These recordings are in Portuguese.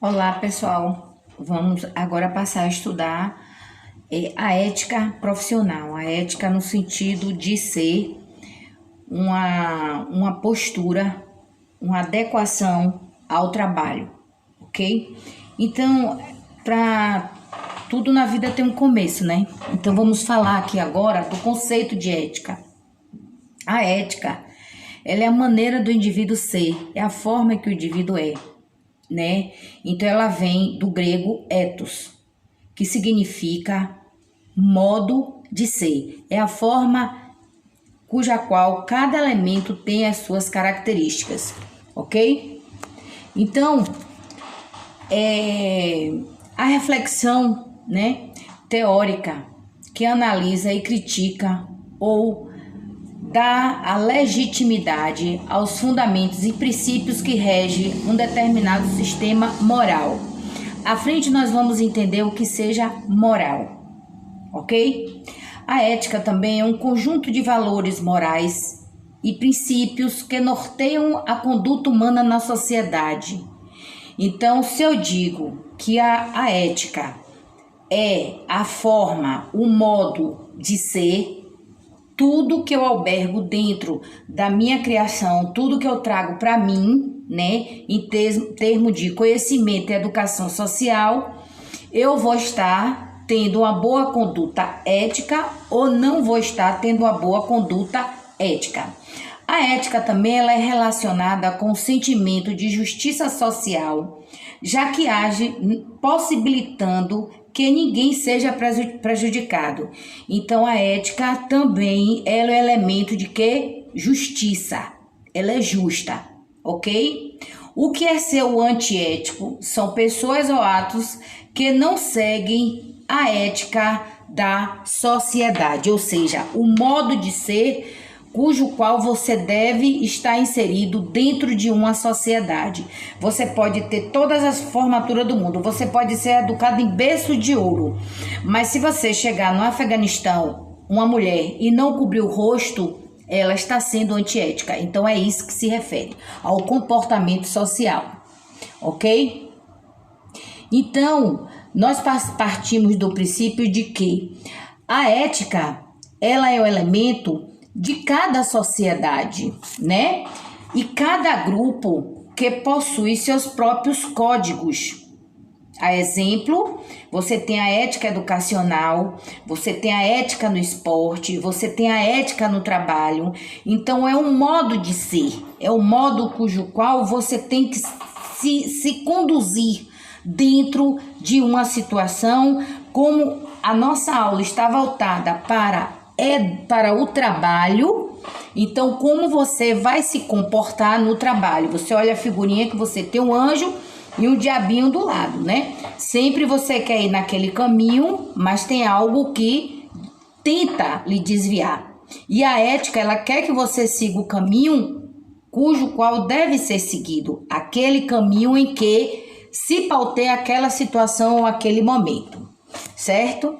Olá, pessoal. Vamos agora passar a estudar a ética profissional. A ética no sentido de ser uma postura, uma adequação ao trabalho, ok? Então, para tudo na vida tem um começo, né? Então, vamos falar aqui agora do conceito de ética. A ética, ela é a maneira do indivíduo ser, é a forma que o indivíduo é, né? Então ela vem do grego ethos, que significa modo de ser. É a forma cuja qual cada elemento tem as suas características, ok? Então, a reflexão, né, teórica que analisa e critica ou dá a legitimidade aos fundamentos e princípios que regem um determinado sistema moral. À frente nós vamos entender o que seja moral, ok? A ética também é um conjunto de valores morais e princípios que norteiam a conduta humana na sociedade. Então, se eu digo que a ética é a forma, o modo de ser, tudo que eu albergo dentro da minha criação, tudo que eu trago para mim, né, em termo de conhecimento e educação social, eu vou estar tendo uma boa conduta ética ou não vou estar tendo uma boa conduta ética. A ética também ela é relacionada com o sentimento de justiça social, já que age possibilitando que ninguém seja prejudicado. Então a ética também ela é um elemento de que justiça, ela é justa, ok? O que é ser o antiético? São pessoas ou atos que não seguem a ética da sociedade, ou seja, o modo de ser cujo qual você deve estar inserido dentro de uma sociedade. Você pode ter todas as formaturas do mundo, você pode ser educado em berço de ouro, mas se você chegar no Afeganistão, uma mulher, e não cobrir o rosto, ela está sendo antiética. Então é isso que se refere ao comportamento social, ok? Então, nós partimos do princípio de que a ética, ela é o elemento de cada sociedade, né? E cada grupo que possui seus próprios códigos. A exemplo, você tem a ética educacional, você tem a ética no esporte, você tem a ética no trabalho. Então, é um modo de ser, é o modo cujo qual você tem que se conduzir dentro de uma situação, como a nossa aula está voltada para o trabalho. Então, como você vai se comportar no trabalho? Você olha a figurinha que você tem um anjo e um diabinho do lado, né? Sempre você quer ir naquele caminho, mas tem algo que tenta lhe desviar. E a ética, ela quer que você siga o caminho cujo qual deve ser seguido, aquele caminho em que se pauteia aquela situação ou aquele momento, certo?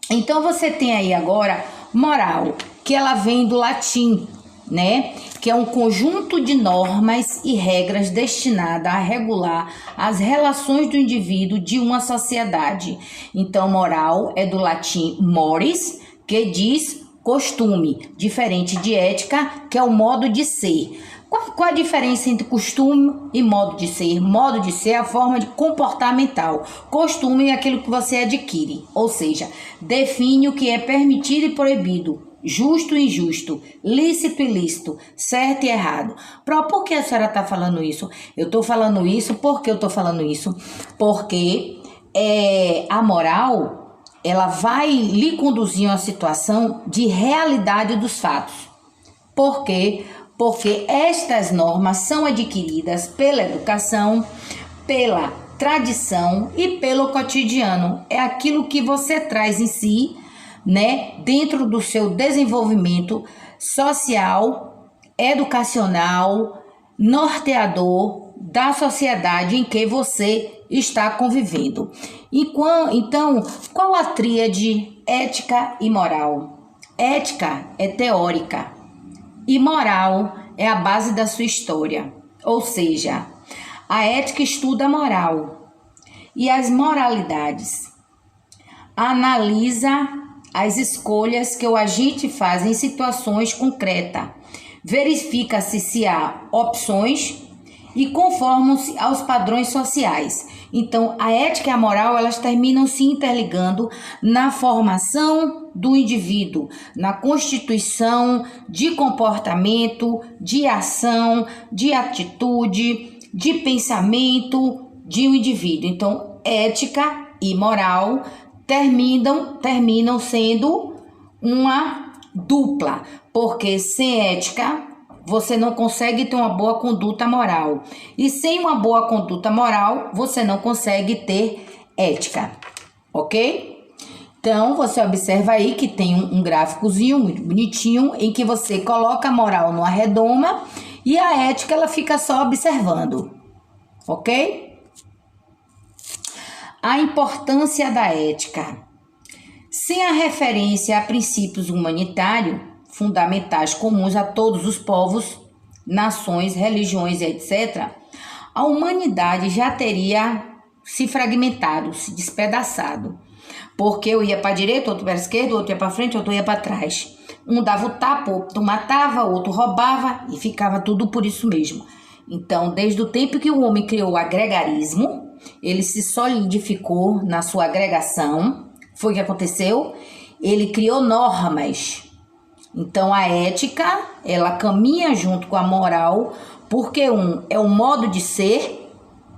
Então você tem aí agora moral, que ela vem do latim, né? Que é um conjunto de normas e regras destinada a regular as relações do indivíduo de uma sociedade. Então, moral é do latim mores, que diz costume, diferente de ética, que é o modo de ser. Qual a diferença entre costume e modo de ser? Modo de ser é a forma de comportamental. Costume é aquilo que você adquire, ou seja, define o que é permitido e proibido, justo e injusto, lícito e ilícito, certo e errado. Por que a senhora está falando isso? Eu estou falando isso, por que eu estou falando isso? Porque a moral, ela vai lhe conduzir a uma situação de realidade dos fatos. Por quê? Porque estas normas são adquiridas pela educação, pela tradição e pelo cotidiano. É aquilo que você traz em si, né, dentro do seu desenvolvimento social, educacional, norteador da sociedade em que você está convivendo. Então, qual a tríade ética e moral? Ética é teórica e moral é a base da sua história, ou seja, A ética estuda a moral e as moralidades. Analisa as escolhas que o agente faz em situações concretas. Verifica-se se há opções e conformam-se aos padrões sociais. Então, a ética e a moral, elas terminam se interligando na formação do indivíduo, na constituição de comportamento, de ação, de atitude, de pensamento de um indivíduo. Então, ética e moral terminam sendo uma dupla, porque sem ética você não consegue ter uma boa conduta moral. E sem uma boa conduta moral, você não consegue ter ética. Ok? Então, você observa aí que tem um gráficozinho muito bonitinho em que você coloca a moral numa redoma e a ética ela fica só observando. Ok? A importância da ética. Sem a referência a princípios humanitários, fundamentais comuns a todos os povos, nações, religiões, etc., a humanidade já teria se fragmentado, se despedaçado. Porque eu ia para a direita, outro para a esquerda, outro ia para frente, outro ia para trás. Um dava o tapa, outro matava, outro roubava e ficava tudo por isso mesmo. Então, desde o tempo que o homem criou o agregarismo, ele se solidificou na sua agregação. Foi o que aconteceu? Ele criou normas. Então, a ética, ela caminha junto com a moral, porque um é o modo de ser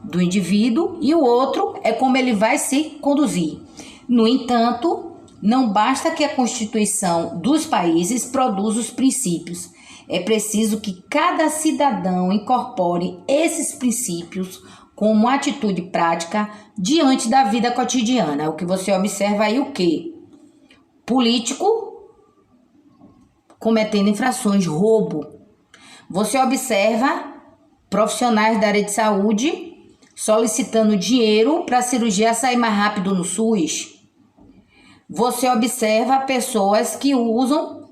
do indivíduo e o outro é como ele vai se conduzir. No entanto, não basta que a Constituição dos países produza os princípios. É preciso que cada cidadão incorpore esses princípios como atitude prática diante da vida cotidiana. O que você observa aí o quê? Político cometendo infrações, roubo. Você observa profissionais da área de saúde solicitando dinheiro para a cirurgia sair mais rápido no SUS. Você observa pessoas que usam,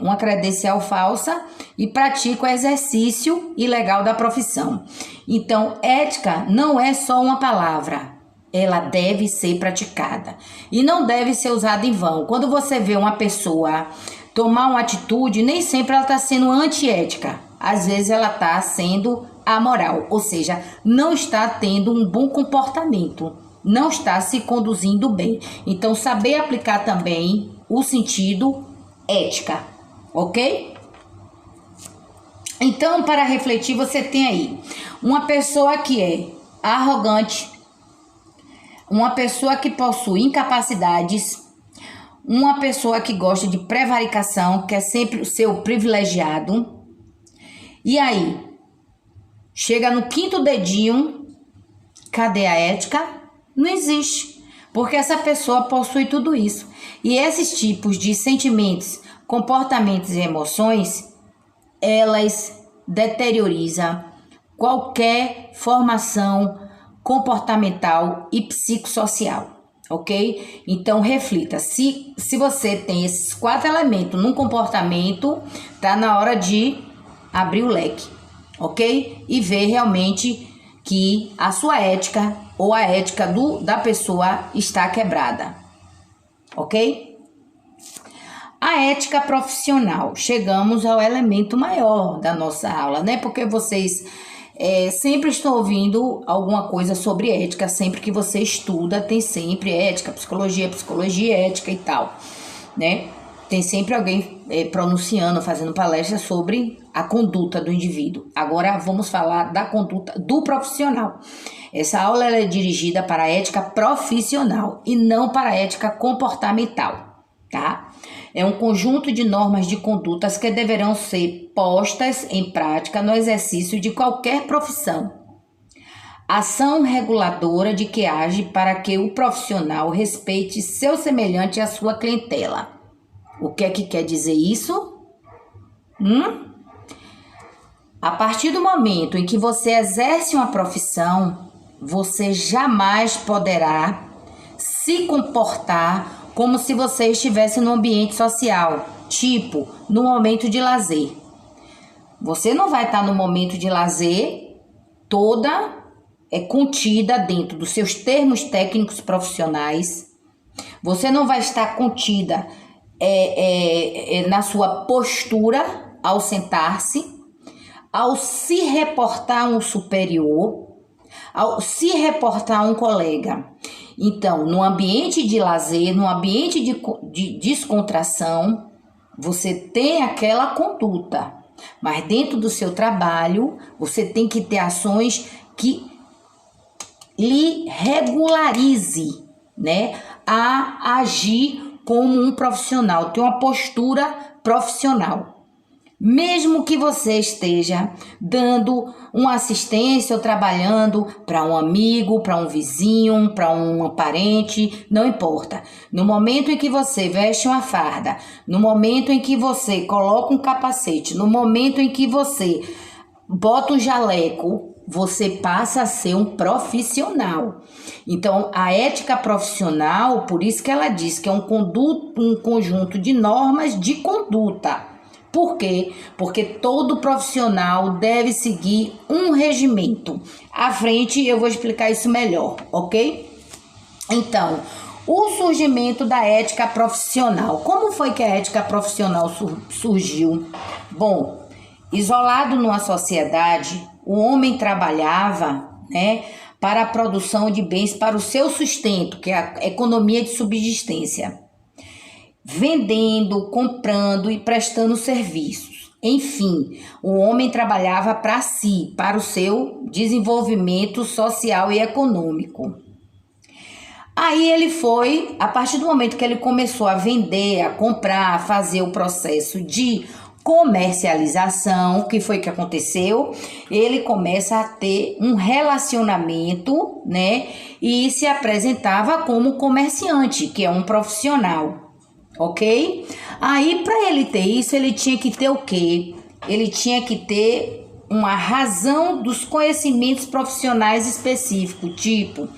uma credencial falsa e praticam exercício ilegal da profissão. Então, ética não é só uma palavra. Ela deve ser praticada e não deve ser usada em vão. Quando você vê uma pessoa tomar uma atitude, nem sempre ela está sendo antiética. Às vezes ela está sendo amoral, ou seja, não está tendo um bom comportamento, não está se conduzindo bem. Então, saber aplicar também o sentido ética, ok? Então, para refletir, você tem aí uma pessoa que é arrogante, uma pessoa que possui incapacidades, uma pessoa que gosta de prevaricação, quer sempre ser o privilegiado. E aí, chega no quinto dedinho, cadê a ética? Não existe, porque essa pessoa possui tudo isso. E esses tipos de sentimentos, comportamentos e emoções, elas deteriorizam qualquer formação comportamental e psicossocial. Ok? Então, reflita. Se você tem esses 4 elementos num comportamento, tá na hora de abrir o leque, ok? E ver realmente que a sua ética ou a ética da pessoa está quebrada, ok? A ética profissional. Chegamos ao elemento maior da nossa aula, Porque vocês sempre estão ouvindo alguma coisa sobre ética. Sempre que você estuda, tem sempre ética, psicologia, ética e tal, Tem sempre alguém pronunciando, fazendo palestra sobre a conduta do indivíduo. Agora vamos falar da conduta do profissional. Essa aula ela é dirigida para a ética profissional e não para a ética comportamental, tá? É um conjunto de normas de condutas que deverão ser postas em prática no exercício de qualquer profissão. Ação reguladora de que age para que o profissional respeite seu semelhante e a sua clientela. O que é que quer dizer isso? A partir do momento em que você exerce uma profissão, você jamais poderá se comportar como se você estivesse no ambiente social, tipo, no momento de lazer. Você não vai estar no momento de lazer toda contida dentro dos seus termos técnicos profissionais. Você não vai estar contida na sua postura ao sentar-se, ao se reportar a um superior, ao se reportar a um colega. Então, no ambiente de lazer, no ambiente de descontração, você tem aquela conduta, mas dentro do seu trabalho, você tem que ter ações que lhe regularize, né, a agir como um profissional, ter uma postura profissional. Mesmo que você esteja dando uma assistência ou trabalhando para um amigo, para um vizinho, para um parente, não importa. No momento em que você veste uma farda, no momento em que você coloca um capacete, no momento em que você bota um jaleco, você passa a ser um profissional. Então, a ética profissional, por isso que ela diz que é um conjunto de normas de conduta. Por quê? Porque todo profissional deve seguir um regimento. À frente eu vou explicar isso melhor, ok? Então, o surgimento da ética profissional. Como foi que a ética profissional surgiu? Bom, isolado numa sociedade, o homem trabalhava, né, para a produção de bens para o seu sustento, que é a economia de subsistência, vendendo, comprando e prestando serviços. Enfim, o homem trabalhava para si, para o seu desenvolvimento social e econômico. Aí ele foi, a partir do momento que ele começou a vender, a comprar, a fazer o processo de comercialização, o que foi que aconteceu? Ele começa a ter um relacionamento, né? E se apresentava como comerciante, que é um profissional. Ok? Aí, para ele ter isso, ele tinha que ter o quê? Ele tinha que ter uma razão dos conhecimentos profissionais específicos, tipo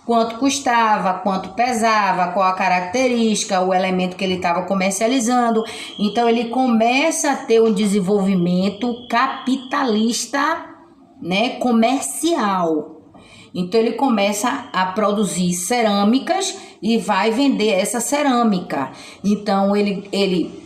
quanto custava, quanto pesava, qual a característica, o elemento que ele estava comercializando. Então, ele começa a ter um desenvolvimento capitalista, né, comercial. Então, ele começa a produzir cerâmicas e vai vender essa cerâmica. Então, ele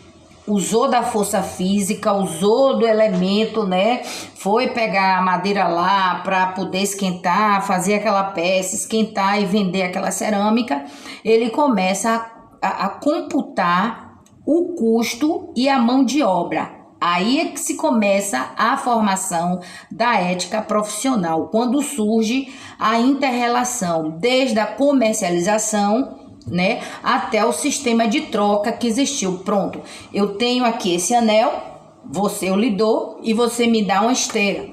usou da força física, usou do elemento, né? Foi pegar a madeira lá para poder esquentar, fazer aquela peça, esquentar e vender aquela cerâmica. Ele começa a computar o custo e a mão de obra. Aí é que se começa a formação da ética profissional, quando surge a inter-relação, desde a comercialização, né, até o sistema de troca que existiu. Pronto, eu tenho aqui esse anel, eu lhe dou e você me dá uma esteira.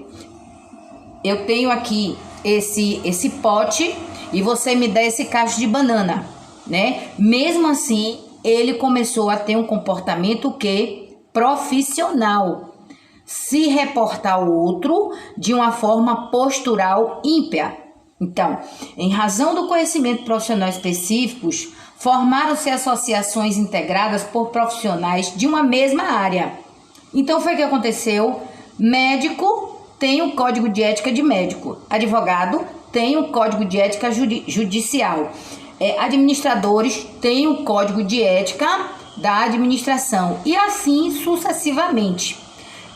Eu tenho aqui esse pote e você me dá esse cacho de banana, né? Mesmo assim, ele começou a ter um comportamento profissional, se reportar ao outro de uma forma postural ímpia. Então, em razão do conhecimento profissional específicos, formaram-se associações integradas por profissionais de uma mesma área. Então, foi o que aconteceu? Médico tem o código de ética de médico, advogado tem o código de ética judicial, administradores têm o código de ética da administração e assim sucessivamente.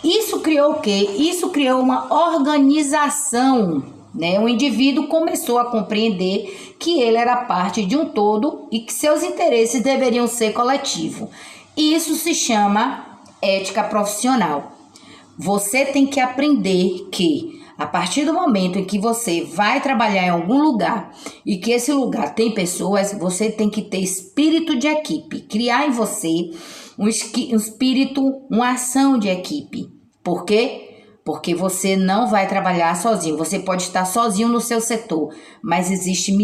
Isso criou o quê? Isso criou uma organização, né? O indivíduo começou a compreender que ele era parte de um todo e que seus interesses deveriam ser coletivos. Isso se chama ética profissional. Você tem que aprender que a partir do momento em que você vai trabalhar em algum lugar e que esse lugar tem pessoas, você tem que ter espírito de equipe, criar em você um espírito, uma ação de equipe. Por quê? Porque você não vai trabalhar sozinho. Você pode estar sozinho no seu setor, mas existe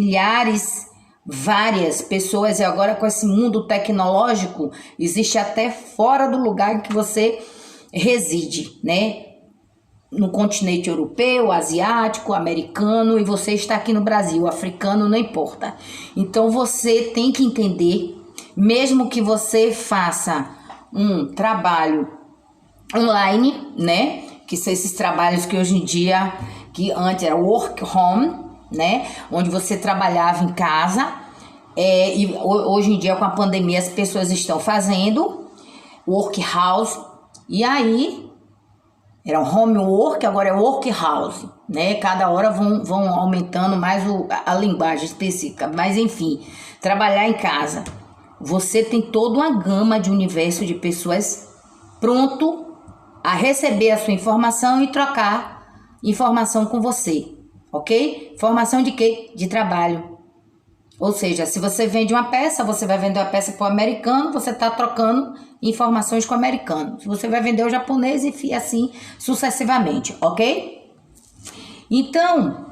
várias pessoas, e agora com esse mundo tecnológico, existe até fora do lugar em que você reside, né? No continente europeu, asiático, americano, e você está aqui no Brasil, africano, não importa. Então você tem que entender, mesmo que você faça um trabalho online, né? Que são esses trabalhos que hoje em dia, que antes era work home, né? Onde você trabalhava em casa, e hoje em dia com a pandemia as pessoas estão fazendo workhouse, e aí era um homework, agora é workhouse, né? Cada hora vão aumentando mais a linguagem específica, mas enfim, trabalhar em casa. Você tem toda uma gama de universo de pessoas pronto a receber a sua informação e trocar informação com você, ok? Informação de quê? De trabalho. Ou seja, se você vende uma peça, você vai vender uma peça para o americano, você está trocando informações com o americano. Se você vai vender o japonês, e assim sucessivamente, ok? Então,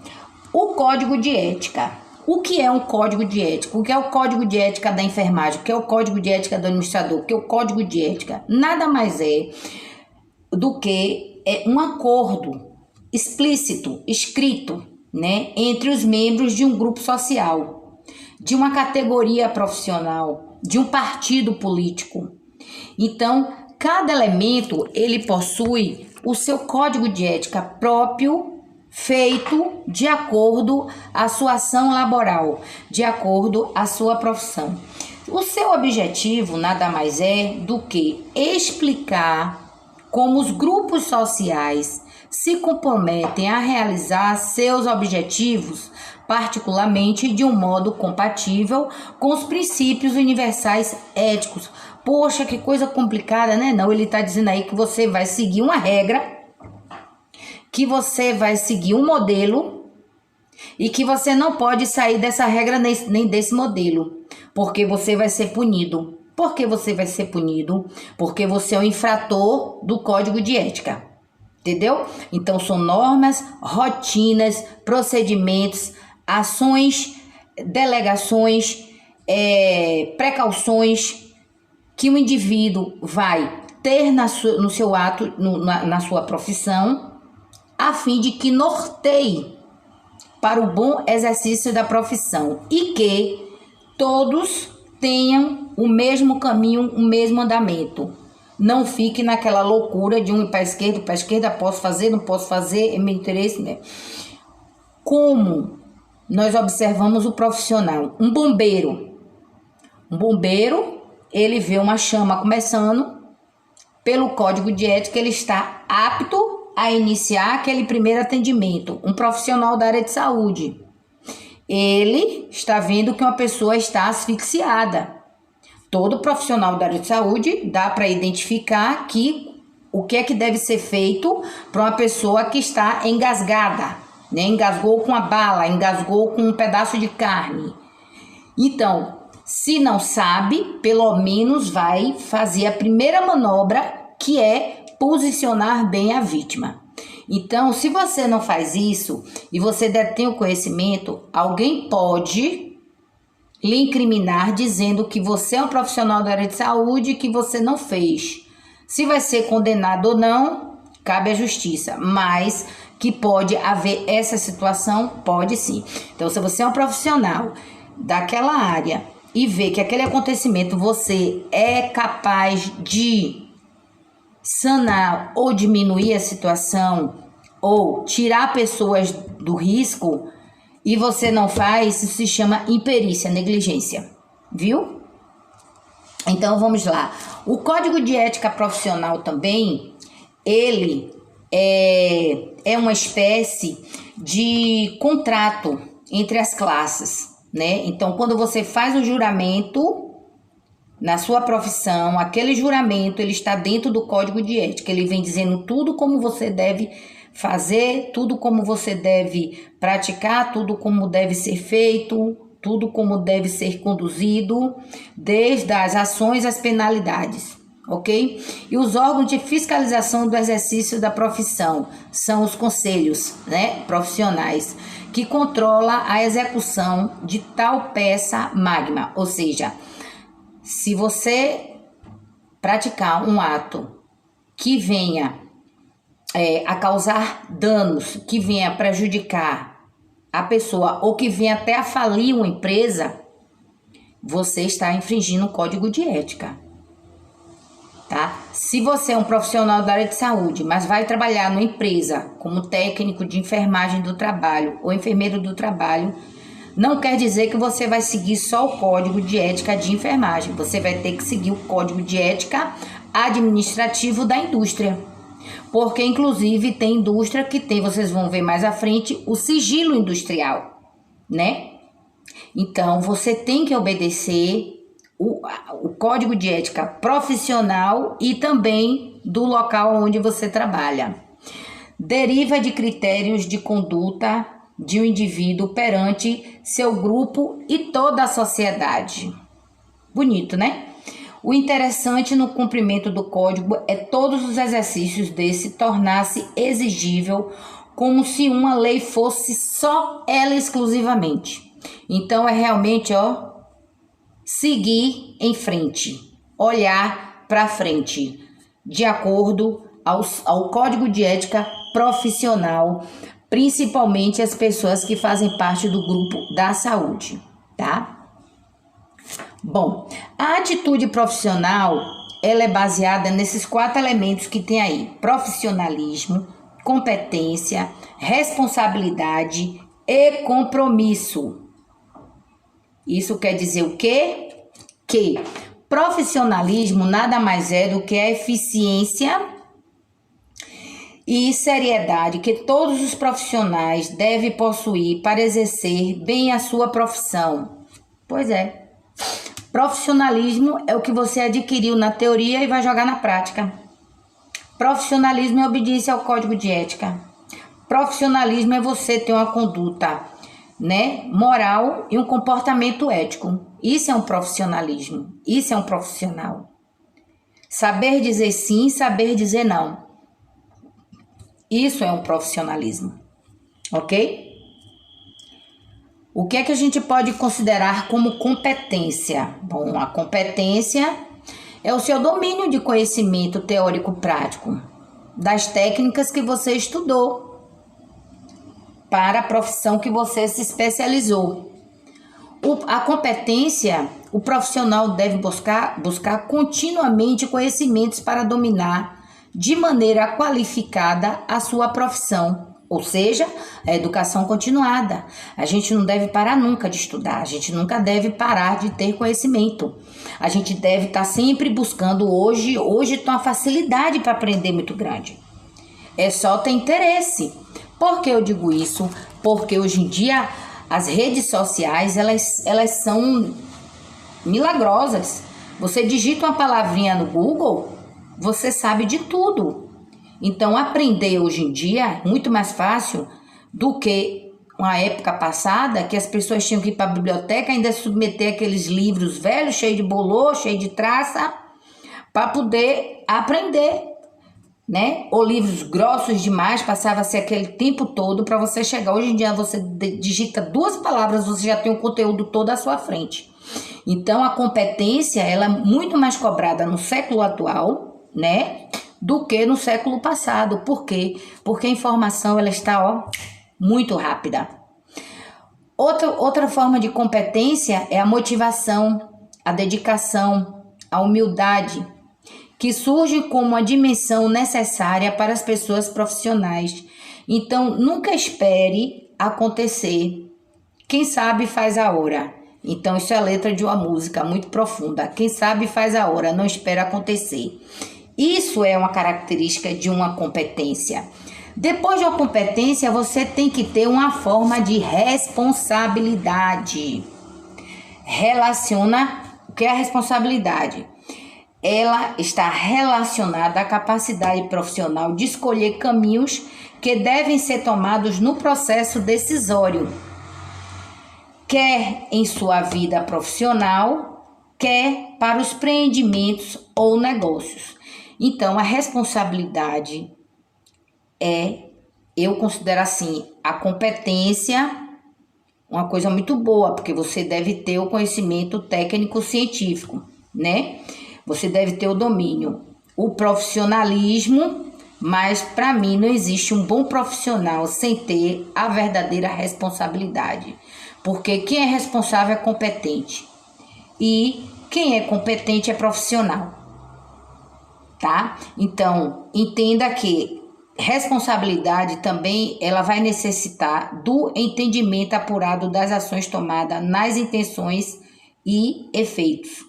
o código de ética. O que é um código de ética? O que é o código de ética da enfermagem? O que é o código de ética do administrador? O que é o código de ética? Nada mais é do que um acordo explícito, escrito, né, entre os membros de um grupo social, de uma categoria profissional, de um partido político. Então, cada elemento, ele possui o seu código de ética próprio, feito de acordo à sua ação laboral, de acordo à sua profissão. O seu objetivo nada mais é do que explicar como os grupos sociais se comprometem a realizar seus objetivos, particularmente de um modo compatível com os princípios universais éticos. Poxa, que coisa complicada, né? Não, ele está dizendo aí que você vai seguir uma regra, que você vai seguir um modelo e que você não pode sair dessa regra nem desse modelo, porque você vai ser punido. Por que você vai ser punido? Porque você é um infrator do código de ética. Entendeu? Então, são normas, rotinas, procedimentos, ações, delegações, precauções que o indivíduo vai ter no seu ato, na sua profissão, a fim de que norteie para o bom exercício da profissão e que todos tenham o mesmo caminho, o mesmo andamento. Não fique naquela loucura de um ir para a esquerda, posso fazer, não posso fazer, é meu interesse, né? Como nós observamos o profissional, um bombeiro, ele vê uma chama começando, pelo código de ética ele está apto a iniciar aquele primeiro atendimento. Um profissional da área de saúde, ele está vendo que uma pessoa está asfixiada. Todo profissional da área de saúde dá para identificar o que é que deve ser feito para uma pessoa que está engasgada, né? Engasgou com a bala, engasgou com um pedaço de carne. Então, se não sabe, pelo menos vai fazer a primeira manobra, que é posicionar bem a vítima. Então, se você não faz isso e você detém o conhecimento, alguém pode lhe incriminar dizendo que você é um profissional da área de saúde e que você não fez. Se vai ser condenado ou não, cabe à justiça, mas que pode haver essa situação, pode sim. Então, se você é um profissional daquela área e vê que aquele acontecimento você é capaz de sanar ou diminuir a situação ou tirar pessoas do risco, e você não faz, isso se chama imperícia, negligência, viu? Então, vamos lá. O Código de Ética Profissional também, ele é uma espécie de contrato entre as classes, né? Então, quando você faz o juramento na sua profissão, aquele juramento, ele está dentro do Código de Ética, ele vem dizendo tudo como você deve fazer, tudo como você deve praticar, tudo como deve ser feito, tudo como deve ser conduzido, desde as ações às penalidades, ok? E os órgãos de fiscalização do exercício da profissão são os conselhos, né, profissionais, que controla a execução de tal peça magna, ou seja, se você praticar um ato que venha a causar danos, que venha a prejudicar a pessoa ou que venha até a falir uma empresa, você está infringindo o Código de Ética, tá? Se você é um profissional da área de saúde, mas vai trabalhar numa empresa como técnico de enfermagem do trabalho ou enfermeiro do trabalho, não quer dizer que você vai seguir só o código de ética de enfermagem. Você vai ter que seguir o código de ética administrativo da indústria. Porque, inclusive, tem indústria que tem, vocês vão ver mais à frente, o sigilo industrial, né? Então, você tem que obedecer o código de ética profissional e também do local onde você trabalha. Deriva de critérios de conduta de um indivíduo perante seu grupo e toda a sociedade. Bonito, né? O interessante no cumprimento do código é todos os exercícios desse tornar-se exigível como se uma lei fosse só ela exclusivamente. Então é realmente, seguir em frente, olhar para frente, de acordo ao código de ética profissional, principalmente as pessoas que fazem parte do grupo da saúde, tá? Bom, a atitude profissional, ela é baseada nesses 4 elementos que tem aí: profissionalismo, competência, responsabilidade e compromisso. Isso quer dizer o quê? Que profissionalismo nada mais é do que a eficiência e seriedade que todos os profissionais devem possuir para exercer bem a sua profissão. Pois é. Profissionalismo é o que você adquiriu na teoria e vai jogar na prática. Profissionalismo é obediência ao código de ética. Profissionalismo é você ter uma conduta, né, moral e um comportamento ético. Isso é um profissionalismo. Isso é um profissional. Saber dizer sim, saber dizer não. Isso é um profissionalismo. Ok? O que é que a gente pode considerar como competência? Bom, a competência é o seu domínio de conhecimento teórico-prático das técnicas que você estudou para a profissão que você se especializou. A competência, o profissional deve buscar continuamente conhecimentos para dominar de maneira qualificada a sua profissão. Ou seja, a educação continuada. A gente não deve parar nunca de estudar, a gente nunca deve parar de ter conhecimento. A gente deve estar sempre buscando hoje tem uma facilidade para aprender muito grande. É só ter interesse. Por que eu digo isso? Porque hoje em dia as redes sociais, elas são milagrosas. Você digita uma palavrinha no Google, você sabe de tudo. Então, aprender hoje em dia é muito mais fácil do que uma época passada, que as pessoas tinham que ir para a biblioteca, ainda submeter aqueles livros velhos, cheios de bolor, cheios de traça, para poder aprender, né? Ou livros grossos demais, passava-se aquele tempo todo para você chegar. Hoje em dia, você digita 2 palavras, você já tem o conteúdo todo à sua frente. Então, a competência, ela é muito mais cobrada no século atual, né, do que no século passado. Por quê? Porque a informação ela está muito rápida. Outra forma de competência é a motivação, a dedicação, a humildade, que surge como uma dimensão necessária para as pessoas profissionais. Então, nunca espere acontecer. Quem sabe faz a hora. Então, isso é a letra de uma música muito profunda. Quem sabe faz a hora, não espera acontecer. Isso é uma característica de uma competência. Depois de uma competência, você tem que ter uma forma de responsabilidade. O que é a responsabilidade? Ela está relacionada à capacidade profissional de escolher caminhos que devem ser tomados no processo decisório, quer em sua vida profissional, quer para os empreendimentos ou negócios. Então, a responsabilidade eu considero assim, a competência uma coisa muito boa, porque você deve ter o conhecimento técnico-científico, né? Você deve ter o domínio, o profissionalismo, mas para mim não existe um bom profissional sem ter a verdadeira responsabilidade. Porque quem é responsável é competente e quem é competente é profissional. tá? Então, entenda que responsabilidade também ela vai necessitar do entendimento apurado das ações tomadas nas intenções e efeitos.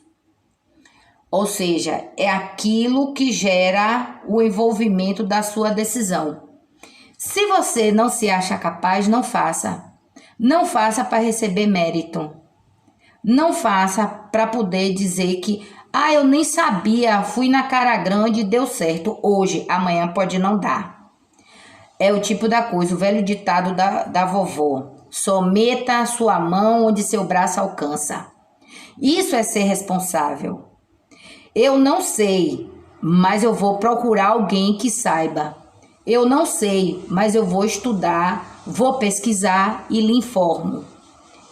Ou seja, é aquilo que gera o envolvimento da sua decisão. Se você não se acha capaz, não faça. Não faça para receber mérito. Não faça para poder dizer que eu nem sabia, fui na cara grande e deu certo. Hoje, amanhã pode não dar. É o tipo da coisa, o velho ditado da vovó. Só meta a sua mão onde seu braço alcança. Isso é ser responsável. Eu não sei, mas eu vou procurar alguém que saiba. Eu não sei, mas eu vou estudar, vou pesquisar e lhe informo.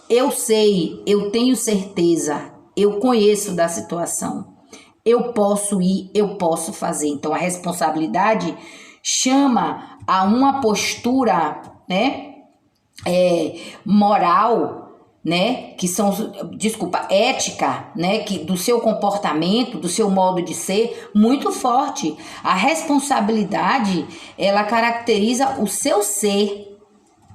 Eu sei, eu tenho certeza, eu conheço da situação. Eu posso ir, eu posso fazer. Então, a responsabilidade chama a uma postura, né, moral, né, que são, ética, né, que do seu comportamento, do seu modo de ser, muito forte. A responsabilidade, ela caracteriza o seu ser,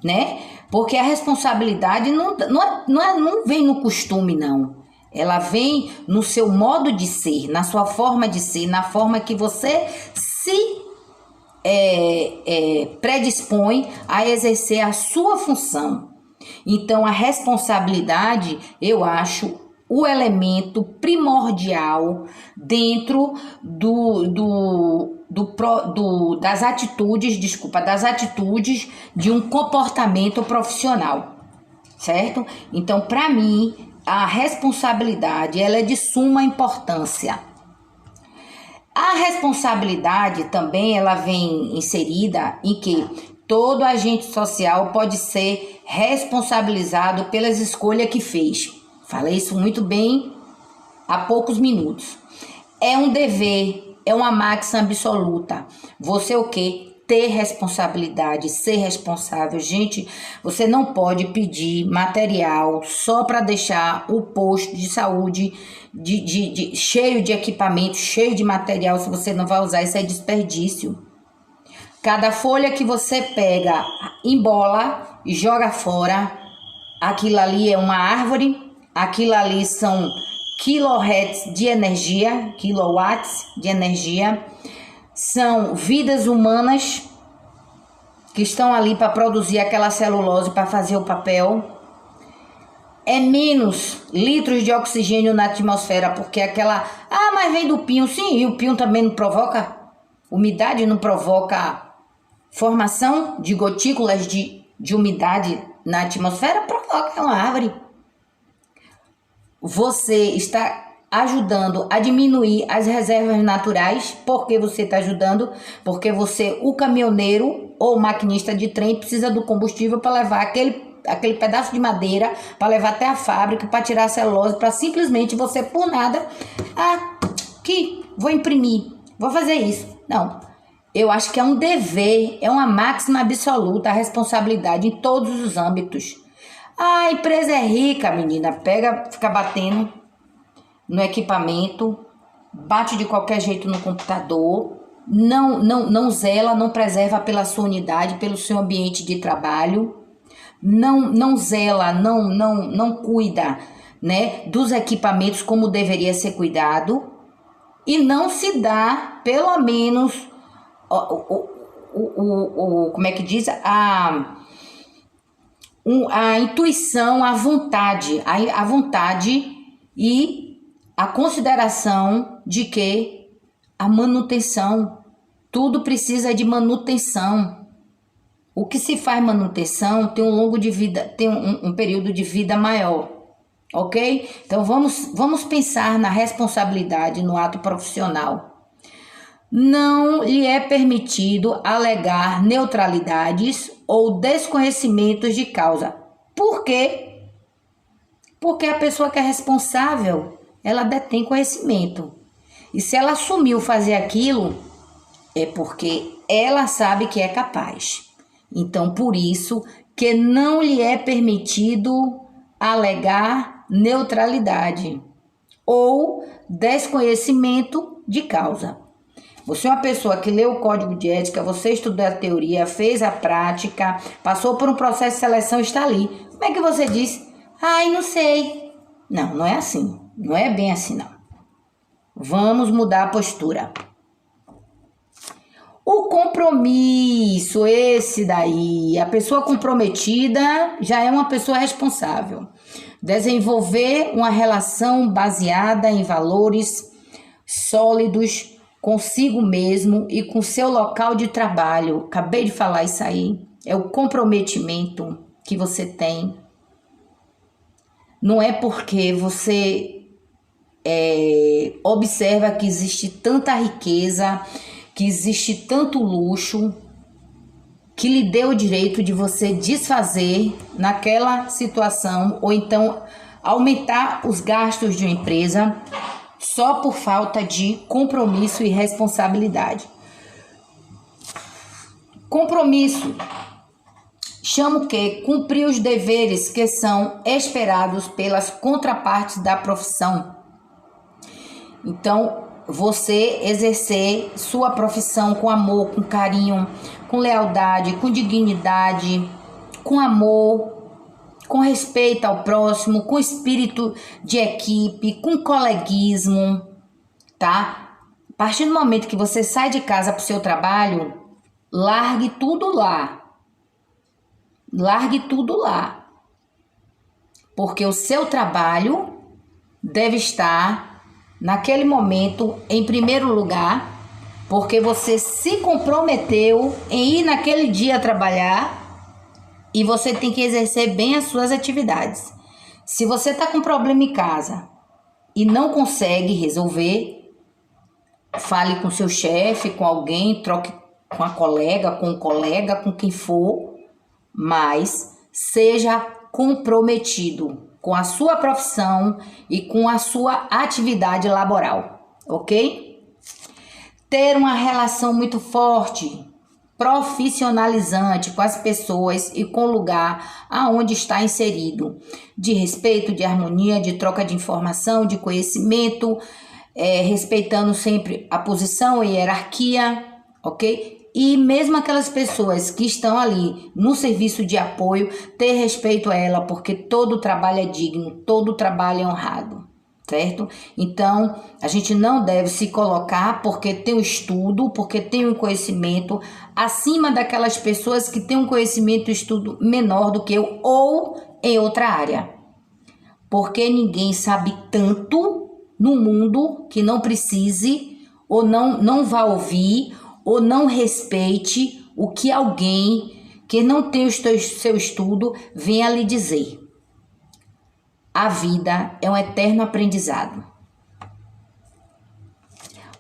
né, porque a responsabilidade não vem no costume, não. Ela vem no seu modo de ser, na sua forma de ser, na forma que você se predispõe a exercer a sua função. Então, a responsabilidade, eu acho, o elemento primordial dentro das atitudes de um comportamento profissional, certo? Então, para mim, a responsabilidade, ela é de suma importância. A responsabilidade também, ela vem inserida em que todo agente social pode ser responsabilizado pelas escolhas que fez. Falei isso muito bem há poucos minutos. É um dever, é uma máxima absoluta. Você o quê? Ter responsabilidade, ser responsável. Gente, você não pode pedir material só para deixar o posto de saúde cheio de equipamento, cheio de material, se você não vai usar. Isso é desperdício. Cada folha que você pega, embola e joga fora, aquilo ali é uma árvore, aquilo ali são kilowatts de energia, são vidas humanas que estão ali para produzir aquela celulose para fazer o papel. É menos litros de oxigênio na atmosfera, porque mas vem do pinho. Sim, e o pinho também não provoca umidade, não provoca formação de gotículas de umidade na atmosfera? Provoca, uma árvore. Você está ajudando a diminuir as reservas naturais. Por que você está ajudando? Porque você, o caminhoneiro ou maquinista de trem, precisa do combustível para levar aquele pedaço de madeira, para levar até a fábrica, para tirar a celulose, para simplesmente você, por nada, vou imprimir, vou fazer isso. Não. Eu acho que é um dever, é uma máxima absoluta a responsabilidade em todos os âmbitos. A empresa é rica, menina, fica batendo no equipamento, bate de qualquer jeito no computador, não zela, não preserva pela sua unidade, pelo seu ambiente de trabalho, não zela, não cuida, né, dos equipamentos como deveria ser cuidado, e não se dá, pelo menos, como é que diz? A intuição, a vontade e a consideração de que a manutenção, tudo precisa de manutenção. O que se faz manutenção tem um longo de vida, tem um período de vida maior, ok? Então vamos pensar na responsabilidade no ato profissional. Não lhe é permitido alegar neutralidades ou desconhecimentos de causa. Por quê? Porque a pessoa que é responsável, ela detém conhecimento. E se ela assumiu fazer aquilo, é porque ela sabe que é capaz. Então, por isso que não lhe é permitido alegar neutralidade ou desconhecimento de causa. Você é uma pessoa que leu o código de ética, você estudou a teoria, fez a prática, passou por um processo de seleção e está ali. Como é que você diz? Ai, não sei. Não, não é assim. Não é bem assim, não. Vamos mudar a postura. O compromisso, esse daí, a pessoa comprometida já é uma pessoa responsável. Desenvolver uma relação baseada em valores sólidos consigo mesmo e com seu local de trabalho. Acabei de falar isso aí. É o comprometimento que você tem. Não é porque você observa que existe tanta riqueza, que existe tanto luxo, que lhe deu o direito de você desfazer naquela situação ou então aumentar os gastos de uma empresa só por falta de compromisso e responsabilidade. Compromisso chama o quê? Cumprir os deveres que são esperados pelas contrapartes da profissão. Então, você exercer sua profissão com amor, com carinho, com lealdade, com dignidade, com amor, com respeito ao próximo, com espírito de equipe, com coleguismo, tá? A partir do momento que você sai de casa para o seu trabalho, largue tudo lá. Largue tudo lá. Porque o seu trabalho deve estar naquele momento em primeiro lugar, porque você se comprometeu em ir naquele dia trabalhar e você tem que exercer bem as suas atividades. Se você está com problema em casa e não consegue resolver, fale com seu chefe, com alguém, troque com a colega, com o colega, com quem for, mas seja comprometido com a sua profissão e com a sua atividade laboral, ok? Ter uma relação muito forte, profissionalizante com as pessoas e com o lugar aonde está inserido, de respeito, de harmonia, de troca de informação, de conhecimento, respeitando sempre a posição e hierarquia, ok? E mesmo aquelas pessoas que estão ali no serviço de apoio, ter respeito a ela, porque todo trabalho é digno, todo trabalho é honrado, certo? Então, a gente não deve se colocar porque tem um estudo, porque tem um conhecimento acima daquelas pessoas que têm um conhecimento e estudo menor do que eu ou em outra área. Porque ninguém sabe tanto no mundo que não precise ou não vá ouvir ou não respeite o que alguém que não tem o seu estudo venha lhe dizer. A vida é um eterno aprendizado.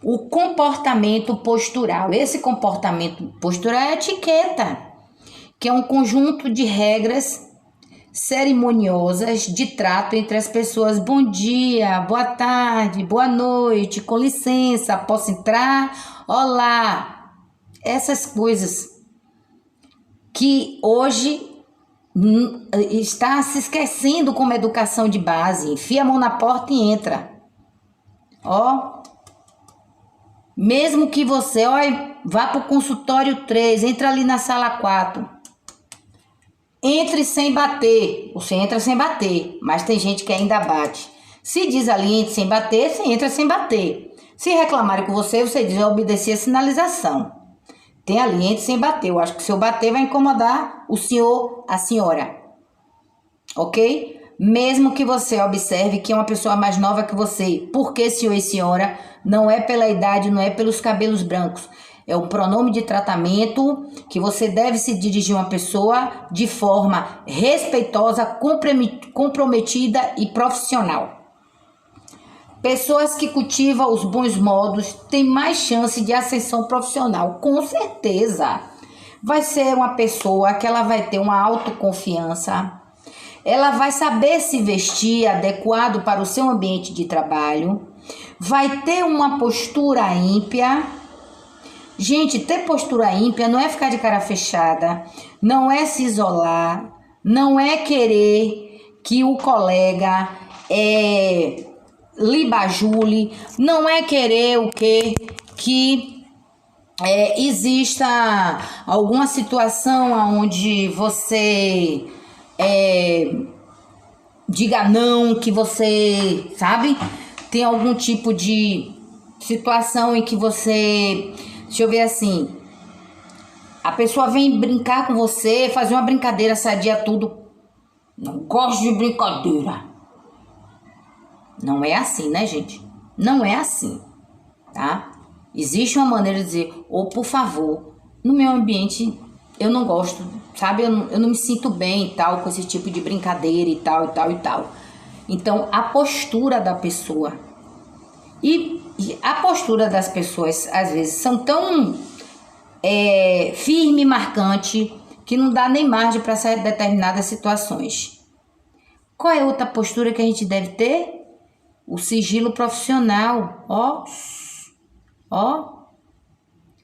O comportamento postural. Esse comportamento postural é a etiqueta, que é um conjunto de regras cerimoniosas de trato entre as pessoas. Bom dia, boa tarde, boa noite, com licença, posso entrar? Olá! Essas coisas que hoje está se esquecendo como educação de base. Enfia a mão na porta e entra. Ó. Mesmo que você vá para o consultório 3, entra ali na sala 4. Entre sem bater. Você entra sem bater, mas tem gente que ainda bate. Se diz ali entre sem bater, você entra sem bater. Se reclamarem com você, você diz obedecer a sinalização. Tem ali entre sem bater. Eu acho que se eu bater vai incomodar o senhor, a senhora. Ok? Mesmo que você observe que é uma pessoa mais nova que você. Porque senhor e senhora não é pela idade, não é pelos cabelos brancos. É um pronome de tratamento que você deve se dirigir a uma pessoa de forma respeitosa, comprometida e profissional. Pessoas que cultivam os bons modos têm mais chance de ascensão profissional, com certeza. Vai ser uma pessoa que ela vai ter uma autoconfiança, ela vai saber se vestir adequado para o seu ambiente de trabalho, vai ter uma postura ímpia. Gente, ter postura ímpia não é ficar de cara fechada, não é se isolar, não é querer que o colega lhe bajule, não é querer o quê? Que exista alguma situação onde você diga não, que você, sabe? Tem algum tipo de situação em que você, deixa eu ver assim, a pessoa vem brincar com você, fazer uma brincadeira sadia, tudo. Não gosto de brincadeira. Não é assim, né, gente? Não é assim, tá? Existe uma maneira de dizer, ou por favor, no meu ambiente eu não gosto, sabe? Eu não me sinto bem e tal, com esse tipo de brincadeira e tal, e tal, e tal. Então, a postura da pessoa. E a postura das pessoas, às vezes, são tão firme e marcante que não dá nem margem para determinadas situações. Qual é outra postura que a gente deve ter? O sigilo profissional. Ó,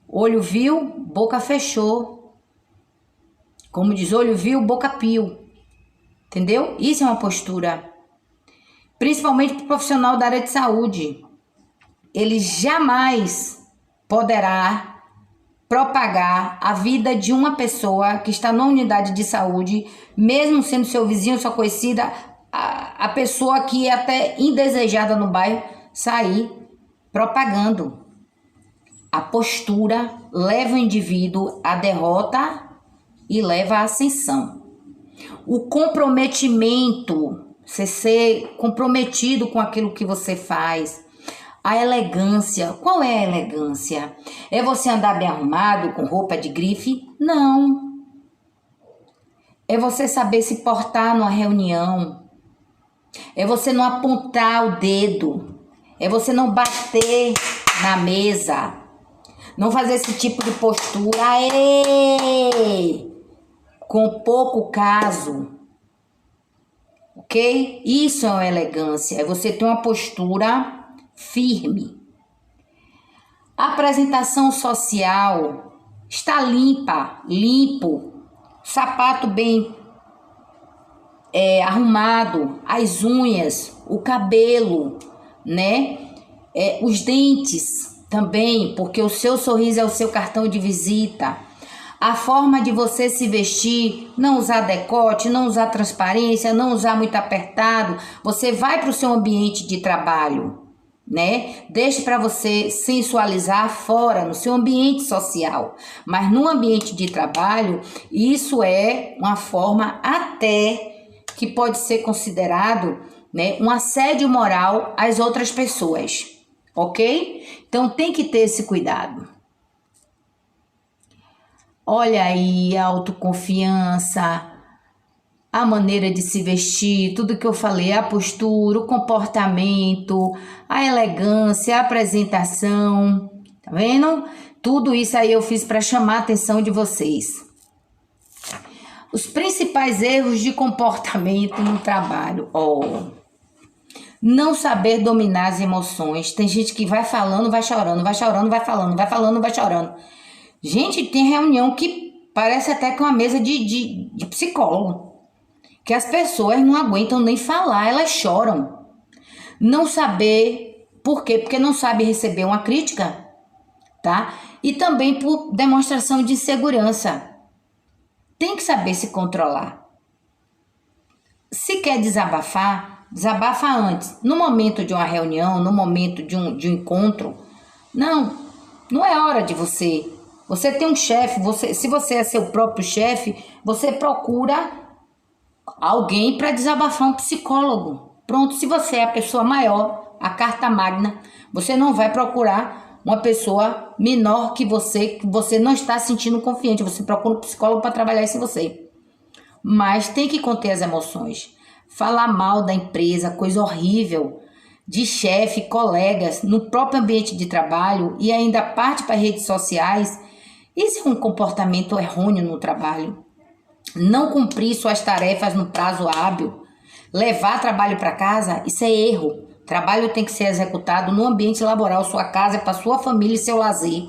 olho viu, boca fechou. Como diz, olho viu, boca piu. Entendeu? Isso é uma postura. Principalmente para o profissional da área de saúde. Ele jamais poderá propagar a vida de uma pessoa que está na unidade de saúde, mesmo sendo seu vizinho, sua conhecida, a pessoa que é até indesejada no bairro, sair propagando. A postura leva o indivíduo à derrota e leva à ascensão. O comprometimento, você ser comprometido com aquilo que você faz. A elegância. Qual é a elegância? É você andar bem arrumado, com roupa de grife? Não. É você saber se portar numa reunião. É você não apontar o dedo. É você não bater na mesa. Não fazer esse tipo de postura. Com pouco caso. Ok? Isso é uma elegância. É você ter uma postura firme. A apresentação social está limpo, sapato bem arrumado, as unhas, o cabelo, né? Os dentes também, porque o seu sorriso é o seu cartão de visita. A forma de você se vestir, não usar decote, não usar transparência, não usar muito apertado. Você vai para o seu ambiente de trabalho, né? Deixe para você sensualizar fora, no seu ambiente social. Mas no ambiente de trabalho, isso é uma forma até que pode ser considerado, né, um assédio moral às outras pessoas, ok? Então tem que ter esse cuidado. Olha aí a autoconfiança, a maneira de se vestir, tudo que eu falei, a postura, o comportamento, a elegância, a apresentação, tá vendo? Tudo isso aí eu fiz para chamar a atenção de vocês. Os principais erros de comportamento no trabalho. Não saber dominar as emoções. Tem gente que vai falando, vai chorando, vai chorando, vai falando, vai falando, vai chorando. Gente, tem reunião que parece até que uma mesa de psicólogo. Que as pessoas não aguentam nem falar, elas choram. Não saber por quê? Porque não sabe receber uma crítica, tá? E também por demonstração de insegurança. Tem que saber se controlar. Se quer desabafar, desabafa antes. No momento de uma reunião, no momento de um encontro. Não é hora de você. Você tem um chefe, se você é seu próprio chefe, você procura alguém para desabafar, um psicólogo. Pronto, se você é a pessoa maior, a carta magna, você não vai procurar uma pessoa menor que você não está se sentindo confiante. Você procura um psicólogo para trabalhar isso em você. Mas tem que conter as emoções. Falar mal da empresa, coisa horrível, de chefe, colegas, no próprio ambiente de trabalho e ainda parte para redes sociais. Isso é um comportamento errôneo no trabalho. Não cumprir suas tarefas no prazo hábil, levar trabalho para casa, isso é erro. Trabalho tem que ser executado no ambiente laboral, sua casa é para sua família e seu lazer.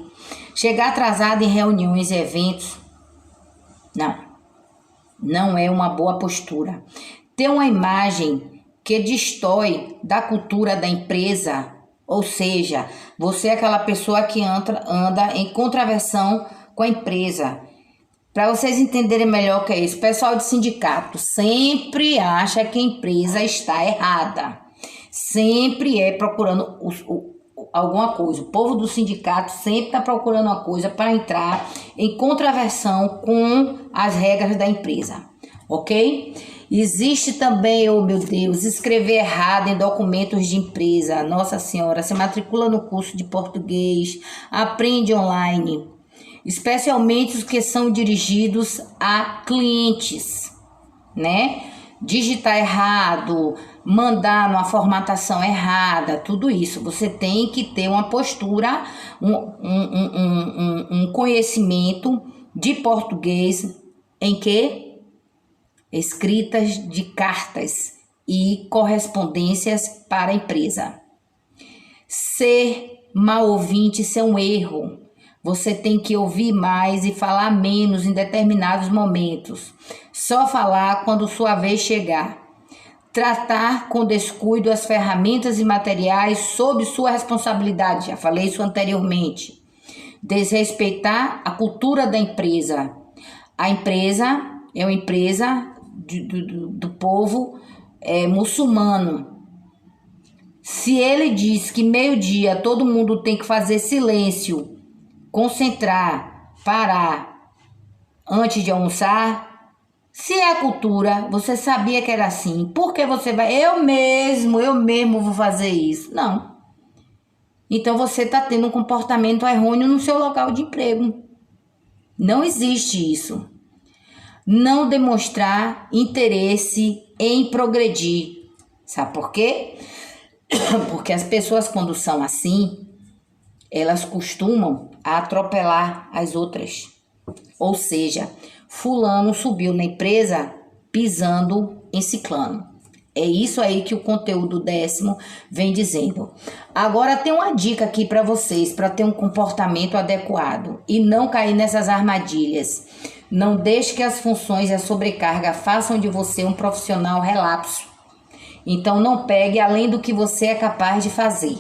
Chegar atrasado em reuniões e eventos, não é uma boa postura. Ter uma imagem que destrói da cultura da empresa, Ou seja, você é aquela pessoa que anda em contravenção com a empresa. Para vocês entenderem melhor o que é isso, o pessoal de sindicato sempre acha que a empresa está errada. Sempre é procurando alguma coisa. O povo do sindicato sempre está procurando uma coisa para entrar em contravenção com as regras da empresa, ok? Existe também, oh meu Deus, escrever errado em documentos de empresa. Nossa Senhora, se matricula no curso de português, aprende online, especialmente os que são dirigidos a clientes, né? Digitar errado, mandar numa formatação errada, tudo isso. Você tem que ter uma postura, um conhecimento de português em que? Escritas de cartas e correspondências para a empresa. Ser mal ouvinte, isso é um erro. Você tem que ouvir mais e falar menos em determinados momentos. Só falar quando sua vez chegar. Tratar com descuido as ferramentas e materiais sob sua responsabilidade. Já falei isso anteriormente. Desrespeitar a cultura da empresa. A empresa é uma empresa do povo muçulmano. Se ele diz que meio-dia todo mundo tem que fazer silêncio, concentrar, parar antes de almoçar, se é a cultura, você sabia que era assim, por que você vai, eu mesmo vou fazer isso? Não. Então você está tendo um comportamento errôneo no seu local de emprego. Não existe isso. Não demonstrar interesse em progredir. Sabe por quê? Porque as pessoas, quando são assim, elas costumam atropelar as outras. Ou seja, fulano subiu na empresa pisando em ciclano. É isso aí que o conteúdo 10º vem dizendo. Agora tem uma dica aqui para vocês, para ter um comportamento adequado e não cair nessas armadilhas. Não deixe que as funções e a sobrecarga façam de você um profissional relapso. Então não pegue além do que você é capaz de fazer.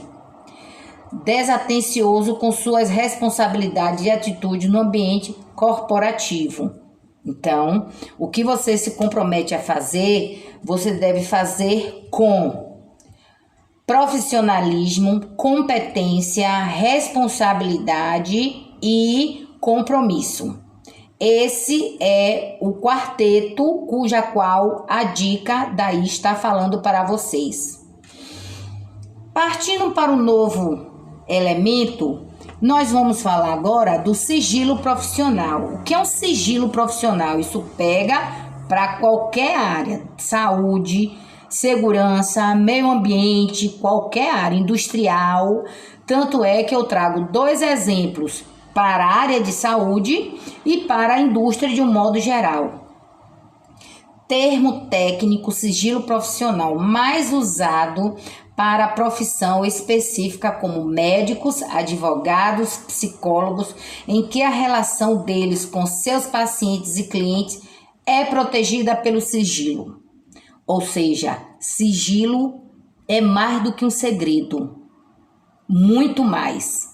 Desatencioso com suas responsabilidades e atitudes no ambiente corporativo. Então, o que você se compromete a fazer, você deve fazer com profissionalismo, competência, responsabilidade e compromisso. Esse é o quarteto cuja qual a dica daí está falando para vocês. Partindo para um novo elemento, nós vamos falar agora do sigilo profissional. O que é um sigilo profissional? Isso pega para qualquer área, saúde, segurança, meio ambiente, qualquer área industrial. Tanto é que eu trago 2 exemplos para a área de saúde e para a indústria de um modo geral. Termo técnico, sigilo profissional, mais usado para a profissão específica como médicos, advogados, psicólogos, em que a relação deles com seus pacientes e clientes é protegida pelo sigilo. Ou seja, sigilo é mais do que um segredo, muito mais.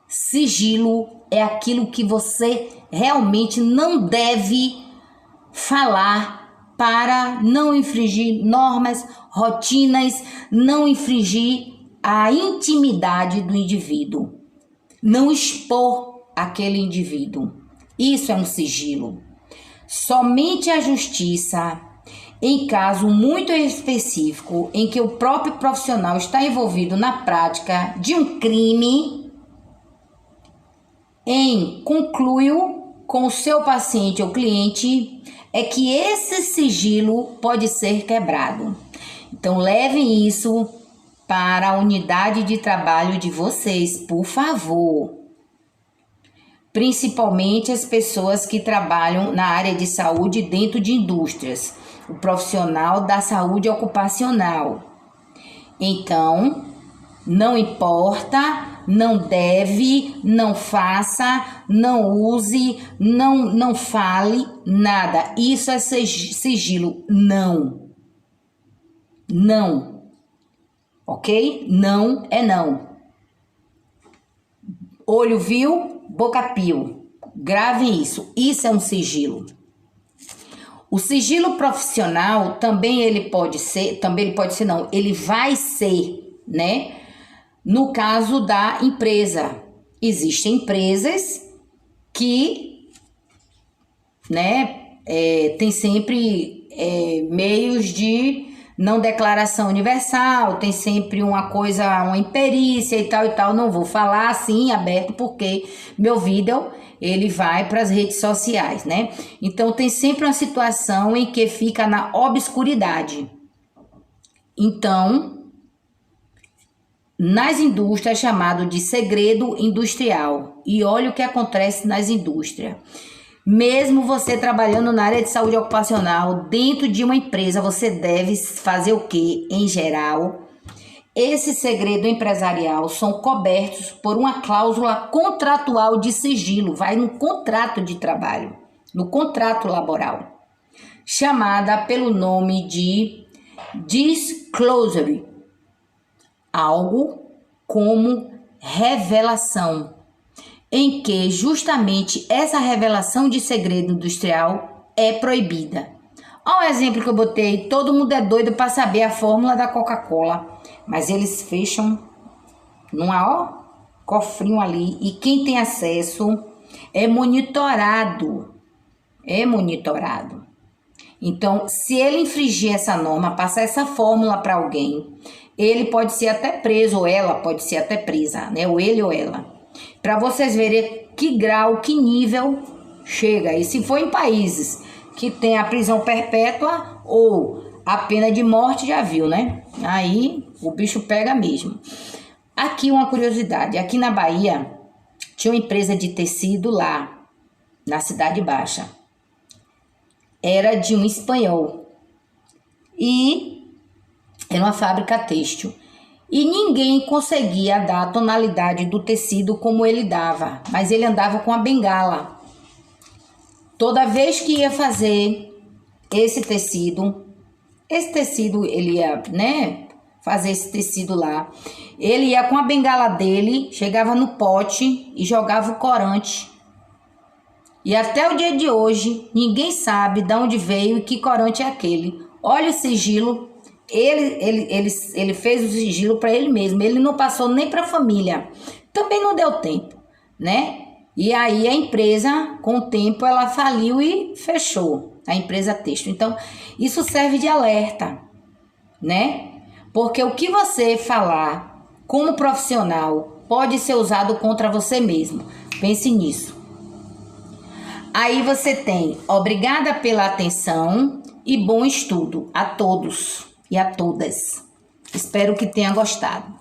Sigilo é aquilo que você realmente não deve falar para não infringir normas, rotinas, não infringir a intimidade do indivíduo, não expor aquele indivíduo. Isso é um sigilo. Somente a justiça, em caso muito específico, em que o próprio profissional está envolvido na prática de um crime, em concluiu com o seu paciente ou cliente, é que esse sigilo pode ser quebrado. Então, levem isso para a unidade de trabalho de vocês, por favor. Principalmente as pessoas que trabalham na área de saúde dentro de indústrias, o profissional da saúde ocupacional. Então, não importa, não deve, não faça, não use, não fale nada. Isso é sigilo. Não. Ok? Não é não. Olho viu, boca piu. Gravem isso. Isso é um sigilo. O sigilo profissional também ele pode ser não, ele vai ser, né? No caso da empresa. Existem empresas que, né, tem sempre meios de não declaração universal, tem sempre uma imperícia e tal. Não vou falar assim aberto porque meu vídeo ele vai para as redes sociais, né? Então tem sempre uma situação em que fica na obscuridade. Então, nas indústrias é chamado de segredo industrial. E olha o que acontece nas indústrias. Mesmo você trabalhando na área de saúde ocupacional, dentro de uma empresa, você deve fazer o quê? Em geral, esse segredo empresarial são cobertos por uma cláusula contratual de sigilo, vai no contrato de trabalho, no contrato laboral, chamada pelo nome de disclosure, algo como revelação, em que justamente essa revelação de segredo industrial é proibida. Olha o exemplo que eu botei, todo mundo é doido para saber a fórmula da Coca-Cola, mas eles fecham numa cofrinho ali e quem tem acesso é monitorado. Então, se ele infringir essa norma, passar essa fórmula para alguém, ele pode ser até preso, ou ela pode ser até presa, né? Ou ele ou ela. Para vocês verem que grau, que nível chega. E se for em países que tem a prisão perpétua ou a pena de morte, já viu, né? Aí o bicho pega mesmo. Aqui uma curiosidade. Aqui na Bahia tinha uma empresa de tecido lá, na Cidade Baixa. Era de um espanhol. E era uma fábrica têxtil. E ninguém conseguia dar a tonalidade do tecido como ele dava, mas ele andava com a bengala. Toda vez que ia fazer esse tecido ele ia, né, fazer esse tecido lá, ele ia com a bengala dele, chegava no pote e jogava o corante. E até o dia de hoje, ninguém sabe de onde veio e que corante é aquele. Olha o sigilo. Ele fez o sigilo para ele mesmo, ele não passou nem para a família, também não deu tempo, né? E aí a empresa, com o tempo, ela faliu e fechou, a empresa têxtil. Então, isso serve de alerta, né? Porque o que você falar como profissional pode ser usado contra você mesmo, pense nisso. Aí você tem, obrigada pela atenção e bom estudo a todos e a todas. Espero que tenha gostado.